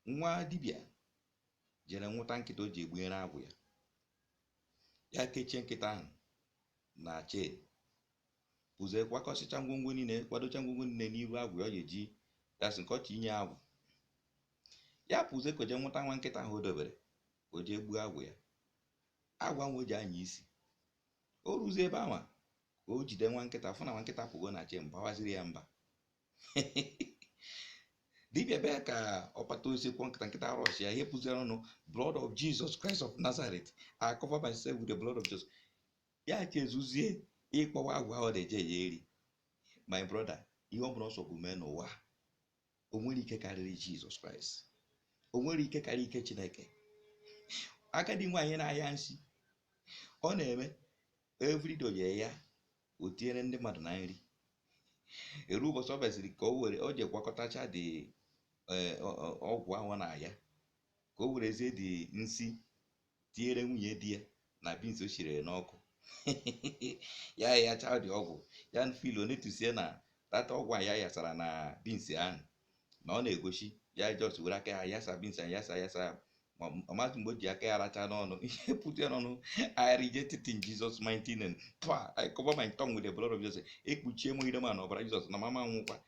nwa dibịa jere nwụta nkịta o ji egbunyere agwụ ya. Ya kechie nkịta ahụ na chen, pụzie kwakọsịcha ngwongwo niile, kwadocha ngwongwo niile n'iru agwụ ya ga-eji dasị nke ọchị inye agwụ. Ya pụzie ka o jee nwụta nwa nkịta ahụ o dobere ka o jee gbuo agwụ ya. Agwụ ahụ o ji anya isi, o ruzie ebe ahụ ka o jide nwa nkịta, fụ na nwa nkịta pụgo na chen, gbawaziri ya mba. Dibịa bịa ka ọ kpata osikwu nkịta rọsh ya, ihe pụziri ọnụ, blood of Jesus Christ of Nazareth, I cover myself with the blood of Jesus. Ya chezuzie ịkpọwa agwụ ahụ na-eje ya eri. My brother, ihe ọ bụla ọsọ bụ mee n'ụwa, o nwere ike karịrị Jesus Christ, o nwere ike karịa ike Chineke. Agadi nwaanyị na-aya nsị, ọ na-eme everyday ya o tinyere ndị mmadụ na nri. Eru ụbọchị ọ besịrị ka o je gwakọtacha dị ọgwụ ahụ na-aya, ka o werezie dị nsị tinyere nwunye di ya na bins o shiri n'ọkụ. Ya yacha dị ọgwụ ya filo netusie na tata ọgwụ a ya yasara na bins ahụ na ọ na-egosi ya just were aka ya yasa bins ahụ yasa ọmazị mgbe o ji aka ya racha n'ọnụ. Ihe pụta ya n'ọnụ, I reject it in Jesus' mighty name. I cover my tongue with the blood of Jesus. Ekpuchie m ire ma na ọbara Jizọs na mama nwụkwa.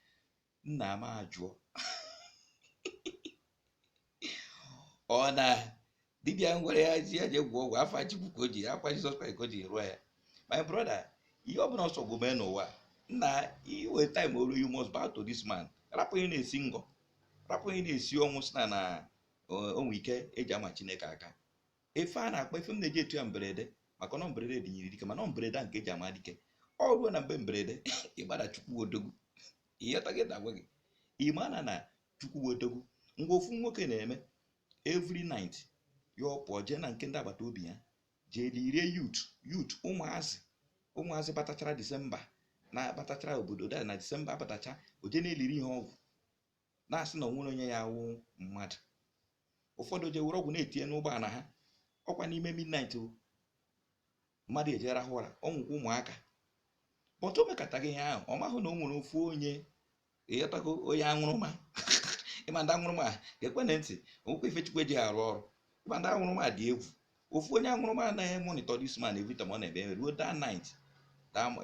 Nna m ajụọ ọ na dibịa ngwere ya ji ya je gwụọ ọgwụ afa Chukwu ka o ji, afa Jizọs Kraịst ka o ji rụọ ya. My brother, ihe ọ bụla ọsọ bụ mee n'ụwa, nna iwe time oru, you must bow to this man. Rapụ ihe na-esi ngọ, rapụ ihe na-esi ọnwụ si na onwe ike eji ama Chineke aka. Efe a na-akpa efe m na-eji etu ya mberede, maka na mberede dị nyiri dike, mana mberede nke eji ama dike. Ọ ruo na mgbe mberede ịgbada Chukwu odogwu. Ihe ọta gị dagwa gị, ịmana na Chukwu odogwu. Ngwa ofu nwoke na-eme every night ya ọpụọ jee na nke ndị agbata obi ya jee lirie youth ụmụazị batachara Disemba na batachara obodo da na Disemba batacha, o jee na-eliri ihe ọgwụ na-asị na onwere onye ya awụ mmadụ. Ụfọdụ je were ọgwụ na-etinye n'ụgbọala ha, ọkwa n'ime midnight mmadụ eje rahụ ụra, ọnwụkwa ụmụaka. Bọtụ o mekataghị ihe ahụ, ọ mahụ na o nwere ofu onye ịghọtago onye aṅụrụma. Ịma ndị aṅụrụma ga-ekwe na ntị, onwekwa ife Chukwu eji arụ ọrụ. Ịma ndị aṅụrụma dị egwu. Ofu onye aṅụrụma anaghị monitor this man every time ọ na-ebe ruo that night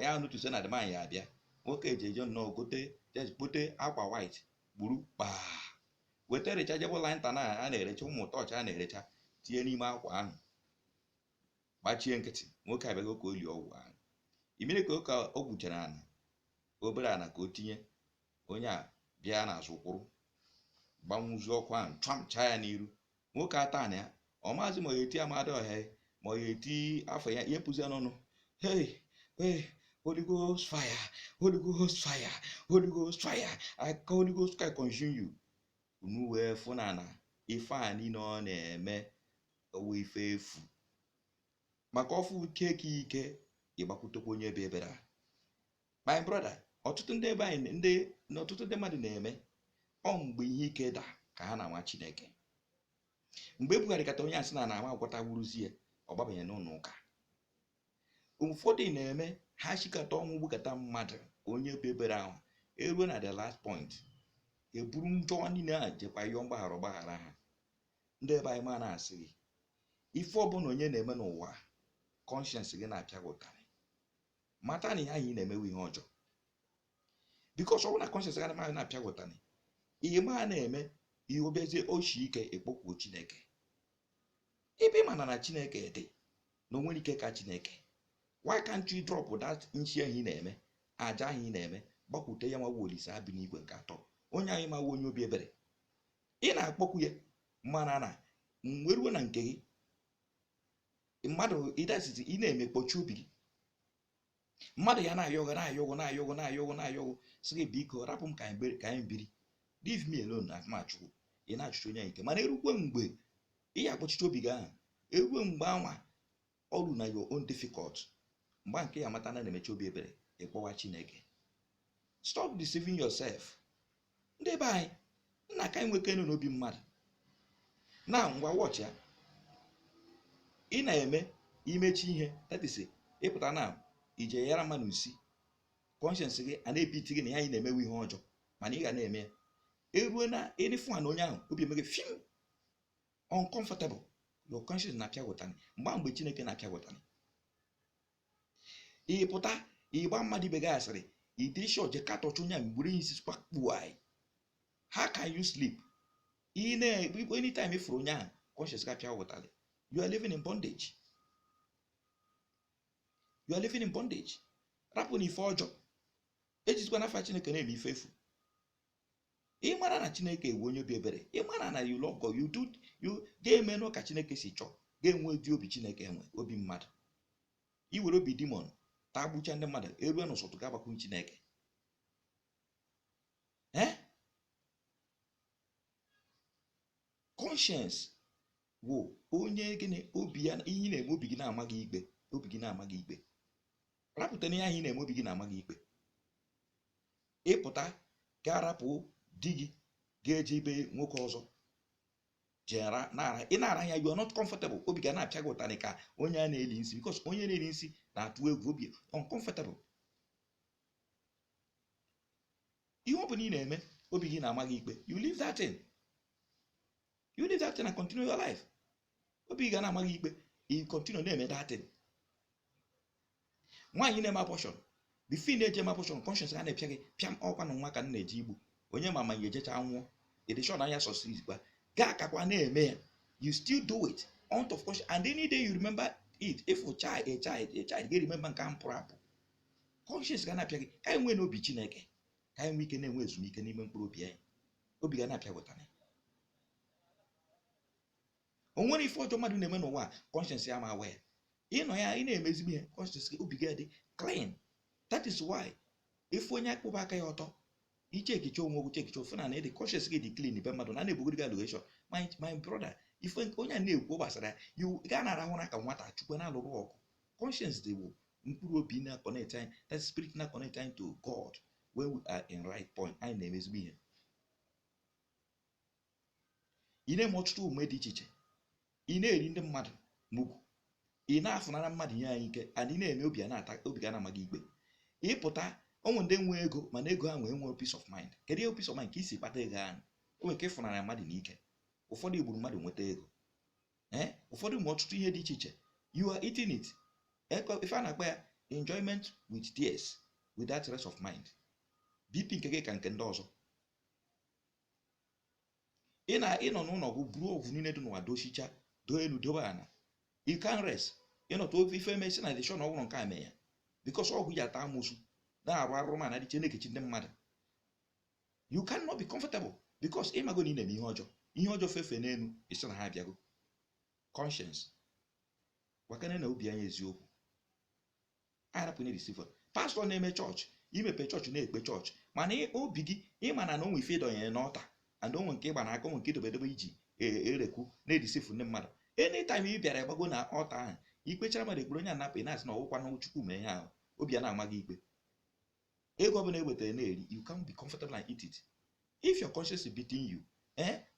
ya notuse na demand ya abịa. Nwoke eje nnọọ kpote akwa white gburu kpaa, weta rechargeable lantern a na-erecha, ụmụ tọọchị a na-erecha, tinye n'ime akwa ahụ, gbachie nkịtị. Nwoke abịago ka o lie ọgwụ ahụ. Imere ka o gwuchara ana obere ana ka o tinye, onye a bịa n'azụ kwụrụ gbanwuzi ọkụ ahụ chamcha ya n'iru. Nwoke ata na ya, ọ maazị ma ya eti amada ọhịa ma ya eti afọ ya, ihe pụzi n'ọnụ, hey Holy Ghost fire, Holy Ghost fire, Holy Ghost fire, I call Holy Ghost fire consume you. Unu wee fụ na ife a niile ọ na-eme owe ife efu, maka ọfụ ike ịgbakwutekwa onye ebe ebere. My brother, ọtụtụ ndị ebe anyị ọtụtụ ndị mmadụ na-eme ọ mgbe ihe ike da ka ha na-ama Chineke. Mgbe ebugharịkata onye asị na ama agwọta wuruzie, ọ gbabanye n'ụlọ ụka. Ụfọdụ na-eme ha chikata ọnwụ gbukata mmadụ onye bụ ebere ahụ, eruo na the last point eburu njọ niile a jekwa yọọ mgbaghara ha. Ndị ebe anyị ma na-asị gị, ife ọbụla onye na-eme n'ụwa conscience gị na-apịa gị ụtarị, mata na ihe anyị na-emewe ihe ọjọọ. Because ọ bụ na conscience gị na-apịa gị ụtarị, ihe ma na-eme ihe obezie oshi ike ekpokwu Chineke. Ebe mana na Chineke dị na onwere ike ka Chineke, why can't you drop that nchi ahụ ị na-eme, aja ahụ ị na-eme, gbakwute ya nwa Olise abi n'igwe nke atọ, onye anyị ma onye obi ebere. Ị na-akpọkwu ya mana na mgbe ruo na nke gị mmadụ ịdasịsị ị na-eme kpọchi obi gị, mmadụ ya na-ayọgụ sị gị biko rapụ m ka anyị biri, leave me alone na Chukwu. Ị na-achụcha onye nke, mana erukwe mgbe ị ya akpọchicha obi gị ahụ, erukwe mgbe anwa ọrụ na your own difficult, mgbe nke ya mata na na-emechi obi ebere, ịkpọwa Chineke. Stop deceiving yourself. Ndị ebe anyị nna ka anyị nweke nụ n'obi mmadụ na ngwa watch ya. Ị na-eme imechi ihe, that is ịpụta na ije yara mmanụ isi, conscience gị a na-epiti gị na ihe anyị na-emewe ihe ọjọọ, mana ị ga na-eme ya. eruo na enifu na onye ahụ obi emege fim uncomfortable, your conscience na-apịa ụtarị mgbe Chineke na-apịa ụtarị. Ị pụta ịgba mmadụ ibe gị asịrị ide shọje katọcha onye a mgbere isi spakpuo anyị, how can you sleep? Anytime ifuru onye ahụ conscience ga-apịa ụtarị, you are living in bondage. You are living in bondage. Rapụ na ife ọjọọ, ejizikwa n'afa Chineke na-eme ife efu. Ị mara na Chineke ewu onye obi ebere, ị mara na you love God, you ga-eme n'ọ ka Chineke si chọọ, ga-enwe ụdị obi Chineke enwe, obi mmadụ. I were obi demon taa gbucha ndị mmadụ, erue n'ụsọtụ ga-agbakwunye Chineke. Conscience wụ onye gịnị obi ya, ihe na-eme obi gị na-amaghị ikpe, obi gị na-amaghị ikpe. Rapụta n'ihe ahụ ị na-eme obi gị na-amaghị ikpe. Ịpụta ga-arapụ di gị ga-eje ibe nwoke ọzọ jera nara, ị na-ara ya, you are not comfortable, obi ga na-apịa gị ụtarị ka onye a na-eli nsi, because onye na-eli nsi na-atụ egwu, obi uncomfortable. Ihe ọ bụla ị na-eme obi gị na-amaghị ikpe, you leave that thing. You leave that thing and continue your life. Obi gị ga na-amaghị ikpe, you continue na-eme that thing. Nwaanyị na-eme abortion, before na-eje eme abortion, conscience ga na-epịa gị pịam ọkwa na nwa ka nna eji igbu onye ma ya ejecha nwụọ, edishon anya sọsizikwa ga-akakwa na-eme ya, you still do it out of conscience, and any day you remember it, if a child ga-remember nke ahụ pụrụ apụ. Conscience ga na-apịa gị ka anyị nwee n'obi Chineke, ka anyị nwee ike na-enwe ezumike n'ime mkpụrụ obi anyị, obi ga na-apịa ụtarị. O nwere ife ọjọọ mmadụ na-eme n'ụwa conscience ya ma awa ya, ịnọ ya ị na-eme ezigbo ihe, conscience gị obi gị dị clean. That is why ife onye akpụba aka ya ọtọ, iche ekiche onwe ogwu chekiche ofe na ede conscience gị dị clean be mmadụ na na-ebugoro gị allegation. My brother, ife onye na-ekwu gbasara ya, you ga na-arahụ na ka nwata chukwu na-alụrụ ọgụ. Conscience dị bụ mkpụrụ obi na-connect anyị, that spirit na-connect anyị to God when we are in right point, anyị na-eme ezigbo ihe. Ị na-eme ọtụtụ omume dị iche iche, ị na-eri ndị mmadụ mugwu, ị na-afụnara mmadụ ihe anyị ike, and ị na-eme obi ga na-amaghị ikpe. Ịpụta onwe ndị nwe ego, mana ego ha nwee peace of mind. Kedu ihe peace of mind ka isi kpata ego ahụ? O nwere ike ịfụnara mmadụ n'ike. Ụfọdụ igburu mmadụ nweta ego, ụfọdụ ma ọtụtụ ihe dị iche iche, you are eating it. Ife a na-akpa ya enjoyment with tears, with that rest of mind. BP nke gị ka nke ndị ọzọ. Ịnọ n'ụlọ ọgwụ buru ọgwụ niile dị n'ụwa dochicha, doo elu dobe ana, you can rest. Ịnọta ofe ife mesi na edishon ọgwụrụ nke a mee ya, because ọgwụ ji ata amụsụ na-arụ arụmana dị iche na-ekechi ndị mmadụ. You cannot be comfortable because ịmago na ị na-eme ihe ọjọọ fefe n'elu, isi na ha abịago. Conscience gwakana na obi anyị eziokwu, arapụ na receiver. Pastor na-eme chọọchị, imepe chọọchị na-ekpe chọọchị, mana obi gị ịma na onwe ife ịdọnyere n'ọta, and onwe nke ịgba n'aka, onwe nke idobedobe iji erekwu na-edisifu ndị mmadụ. Anytime ị bịara gbago na ọta ahụ, ikpechara mmadụ ekpere onye anapụ, ị na-asị na ọwụkwa na Chukwu mee ihe ahụ, obi a na-amaghị ikpe. Ego ọbụla ewetara na-eri, you can be comfortable and eat it. If your conscience is beating you,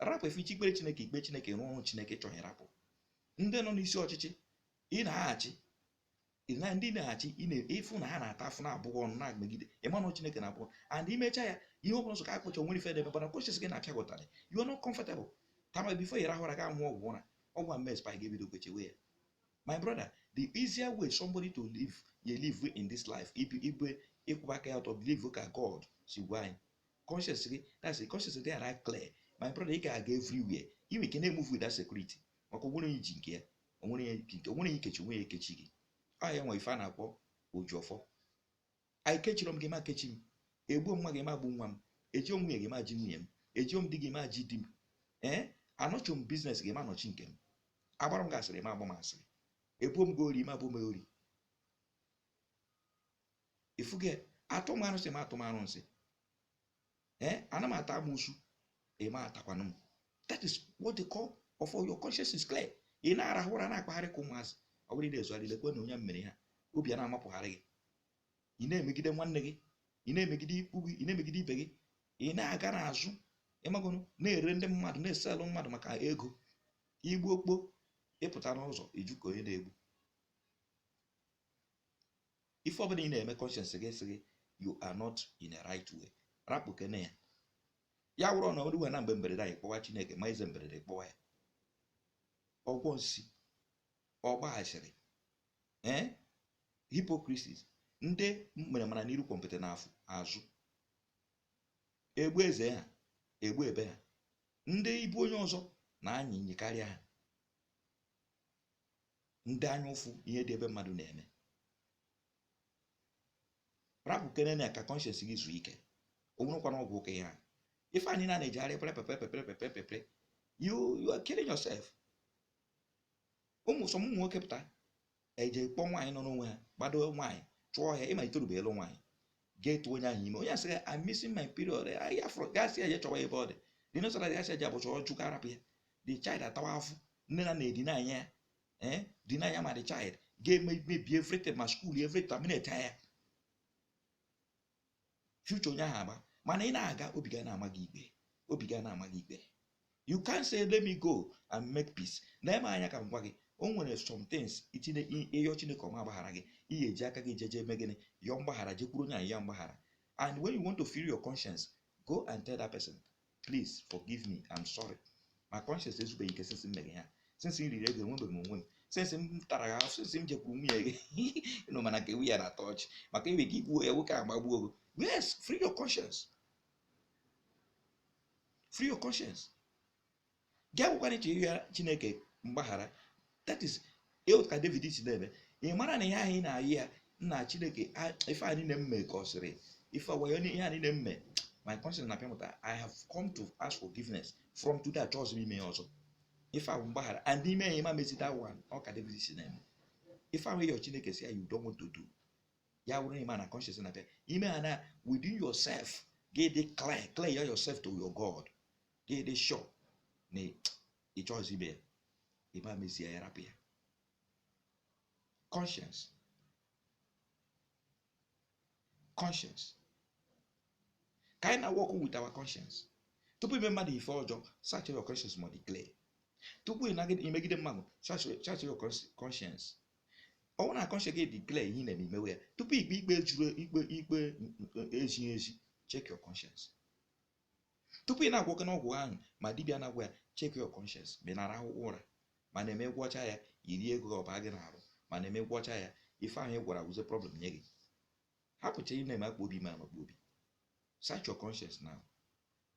rapụ efe ikpere Chineke, ikpe Chineke rụọ ọrụ Chineke chọrọ rapụ. Ndị nọ n'isi ọchịchị, ị na-aghachi, ndị na-aghachi, ị na-efu na ha na-ata afụ na-abụghị ọnụ na-megide, ịmanụ Chineke na-abụọ, and imecha ya, ihe ọbụla nsọ ka akpọcha onwere ife debe, mana conscience gị na-apịa ụtarị, you are not comfortable. Tama before you rahụra ga nwụọ ọgwụ ụra, ọgwụ a mess pa ga-ebido kwechewe ya. My brother, the easier way somebody to live in this life, ịkwụba aka ya ọtọ, believe ka God si gwa anyị. Conscience gị, that's a conscience dị ara clear. My brother, ị ga-aga everywhere, ị nwere ike na-emove with that security, maka onwere onye ji nke ya, onwere onye ikechi onwe ya ekechi gị. Ya nwe ife a na-akpọ ojuọfọ. Anyị kechiri m gị ma kechi m, egbuo nwa gị ma gbu nwa m, eji nwunye gị ma ji nwunye m, eji m di gị ma ji di m, anọchi m biznes gị ma anọchi nke m, agbara m gị asịrị ma agba m asịrị, ebuo m gị ori ma bụ m ori. Ifuge atụ m arụsị ma atụ m arụsị, ana m ata amụsụ ma atakwanụ m. That is what they call of your conscience is clear. Ị na-arahụ ụra na-akpagharị ka ụmụazị, ọ bụrụ na-ezu alilekwe na onye mere ha, obi a na-amapụgharị gị. Ị na-emegide nwanne gị, ị na-emegide ikwu gị, ị na-emegide ibe gị, ị na-aga n'azụ, ịmagonu na-ere ndị mmadụ, na-eselụ mmadụ maka ego. Igbu okpo, ịpụta n'ụzọ eju ka onye na-egbu. Ife ọbụla ị na-eme conscience gị sị gị, you are not in a right way. Rapụ kene ya. ya wụrụ na ọrụ na mgbe mberede anyị kpọwa Chineke ma eze mberede kpọwa ya ọgwọ nsi ọgbaghachiri hypocrisies ndị mere mana n'iru kwọmpụta n'afọ azụ egbu eze ha egbu ebe ha ndị ibu onye ọzọ na-anya inyi karịa ha ndị anya ụfụ ihe dị ebe mmadụ na-eme rapụ kenene ka conscience gị zuo ike onwerụkwana ọgwụ ụka ihe a ife anyị na-ejegharị pepepepepepepepe you are killing yourself. Ụmụ nwoke pụta eje kpọ nwaanyị nọ n'onwe ha gbado nwaanyị chụọ ya ịmalite rube elu nwaanyị ga-etu onye ahụ ime onye asị I'm missing my period ahịa afọ gasị ya je chọwa ebe ọ dị dị n'ụsọra gasị ya ji abụcha ọjụ ka arapụ ya the child atawa afọ nne na na-edina anya ya dina anya ma the child ga-emebi everything ma skuul everything terminate ya future onye ahụ agba mana ị na-aga obi ga na-ama gị ikpe you can't say let me go and make peace na-eme anya ka m gwa gị o nwere some things itinye ịyọ Chineke ọma agbaghara gị ihe eji aka gị jeje eme gịnị yọọ mgbaghara jekwuru onye ahụ ya mgbaghara and when you want to free your conscience go and tell that person please forgive me I'm sorry my conscience ezubeghị ike since m mere ya since m riri ego enwebeghị m onwe m since m tara ya since m jekwuru nwunye gị ịnụ mana nke nwunye ya na-atọ ọchị maka iwe gị igbuo ya nwoke agbagbuo ogo yes free your conscience gị akwụkwara iche ihe Chineke mgbaghara that is ka David si na-eme ị mara na ihe ahụ ị na-ayị ya nna Chineke ife anyị na-emme ka ọ sịrị ife ọgwa ihe anyị na-emme my conscience na pịamụta I have come to ask forgiveness from today achọghịzị m ime ya ọzọ ife ahụ mgbaghara and ime ya ịma mezi that one ọ ka David si na-eme ife ahụ ihe Chineke si ya you don't want to do ya wụrụ ịma na conscience na-apịa ime ha na within yourself get it clear yourself to your God get it sure na ị chọghịzị ime ya ịma mezi ya rapụ ya conscience ka anyị na-work with our conscience tupu ime mmadụ ife ọjọọ search your conscience ma declare tupu imegide mmadụ search your conscience ọ na conscience gị declare ihe na-eme imewe ya tupu ikpe juru ikpe ezighị ezi check your conscience tupu ị na-agwọke n'ọgwụ ahụ ma dibịa na-agwọ ya check your conscience ma ị na-arahụ ụra ma na-eme gwọcha ya iri ego ọba gị na-arụ ma na-eme gwọcha ya ife ahụ ị gwara wụze problem nye gị hapụcha ị na-eme akpa obi ma n'okpu obi search your conscience now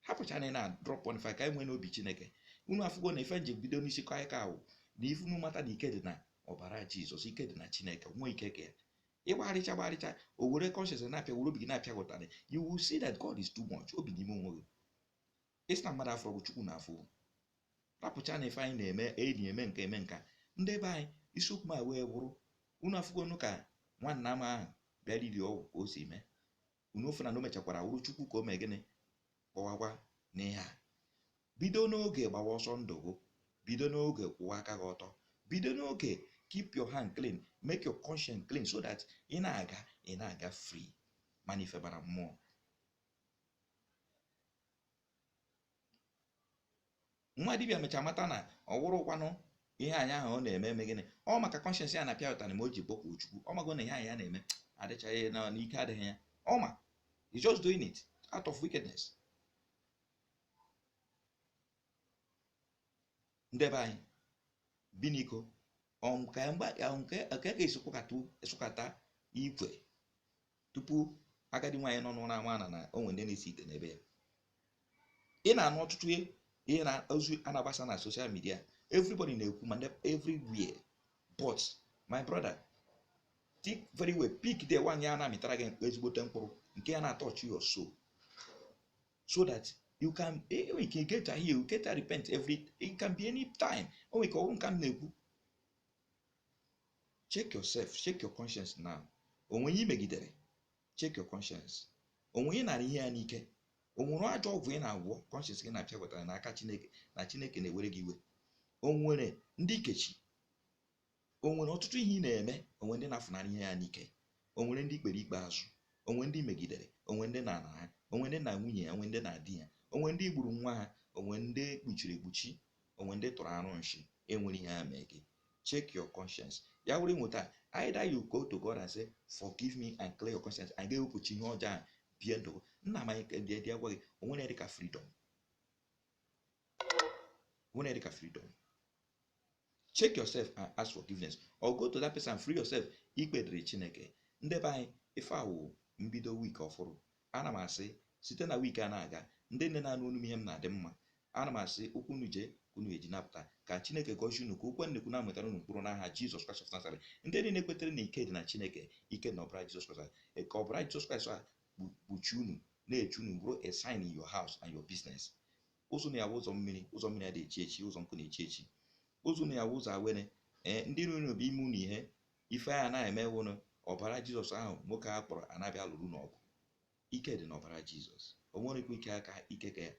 hapụcha na ị na-drop 1.5 ka anyị nwee n'obi Chineke unu afụgo na ife nje bido n'isi ka anyị ka ahụ na ife unu mata na ike dị na ọbara Jizọs ike dị na Chineke nwee ike ka ya ịgbarịcha o were conscience na-apịa were obi gị na-apịa gụtarị you will see that God is too much obi n'ime onwe gị isi na mmadụ afọ bụ Chukwu na afọ rapụcha na ife anyị na-eme enyi eme nke eme nka ndị be anyị isiokwu ma wee bụrụ unu afụgonu ka nwanna m ahụ bịa riri ọgwụ ka o si mee unu ofe na o mechakwara wụrụ Chukwu ka o mee gịnị kpọwakwa n'ihe a bido n'oge gbawa ọsọ ndụ gị bido n'oge kwụwa aka gị ọtọ bido n'oge keep your hand clean make your conscience clean so that ị na-aga free mana ife bara mmụọ nwa dibịa mecha mata na ọ wụrụkwanụ ihe anya ahụ ọ na-eme eme gịnị ọ maka conscience ya na-apịa ụtarị ma o ji kpọkwa Chukwu ọ mago na ihe anyị ya na-eme adịchaghị na n'ike adịghị ya ọma he's just doing it out of wickedness. Ndị be anyị biniko nke ga-esokata ikwe tupu agadi nwaanyị nọ n'ụra ama na onwe ndị na-esi ite n'ebe ya ị na-anụ ọtụtụ ihe na ozu a na-agbasa na social media everybody na-ekwu ma everywhere but my brother think very well pick the one ya na-amịtara gị ezigbote mkpụrụ nke ya na-atouch your soul so that you can get to heal, get to repent it can be any time o nwere ka ọrụ nka m na-ekwu check yourself, check your conscience now onwe ihe megidere check your conscience onwe ihe nara ihe ya n'ike onwere ajọ ọgwụ ị na-agwọ conscience gị na-apịa gwatara n'aka Chineke na Chineke na-ewere gị iwe onwere ndị ikechi onwere ọtụtụ ihe ị na-eme onwe ndị na-afụnara ihe ya n'ike onwere ndị ikpere ikpeazụ onwe ndị megidere onwe ndị na-ana ha onwe ndị na nwunye ya onwe ndị na-adị ya onwe ndị gburu nwa ha onwe ndị kpuchiri ekpuchi onwe ndị tụrụ arụ nshi enwere ihe ha mee gị check your conscience ya were nweta either you go to God and say forgive me and clear your conscience and ga-ewepụchi ihe ọjọọ bie ndụ nna m anyị dị agwa gị onwere dị ka freedom When you freedom, check yourself and ask forgiveness, or go to that person and free yourself. Ikpe dịrị Chineke. Ndị be anyị, ife awụ mbido week ọfụrụ. Ana m asị site na week a na-aga, ndị nne na-anụ olu ihe m na-adị mma. Ana m asị okwu unu je unu eji napụta, ka Chineke gọzie unu, ka okwu nnekwu na-amụtara unu mkpụrụ n'aha Jizọs Kraịst of Nazareth. Ndị niile kwetere na ike dị na Chineke, ike na ọbara Jizọs Kraịst, ka ọbara Jizọs Kraịst a kpuchi unu, na-echu unu, bụrụ a sign in your house and your business. Ụzọ na ya ụzọ mmiri ya dị echi echi, ụzọ nkụ na-echi echi. Ụzọ na ya ụzọ awere, ndị unu bụ ime unu ihe, ife a na-eme wụnụ ọbara Jizọs ahụ nwoke a kpọrọ anabịa lụrụ n'ọgụ. Ike dị n'ọbara Jizọs, o nwere ike aka ike ka ya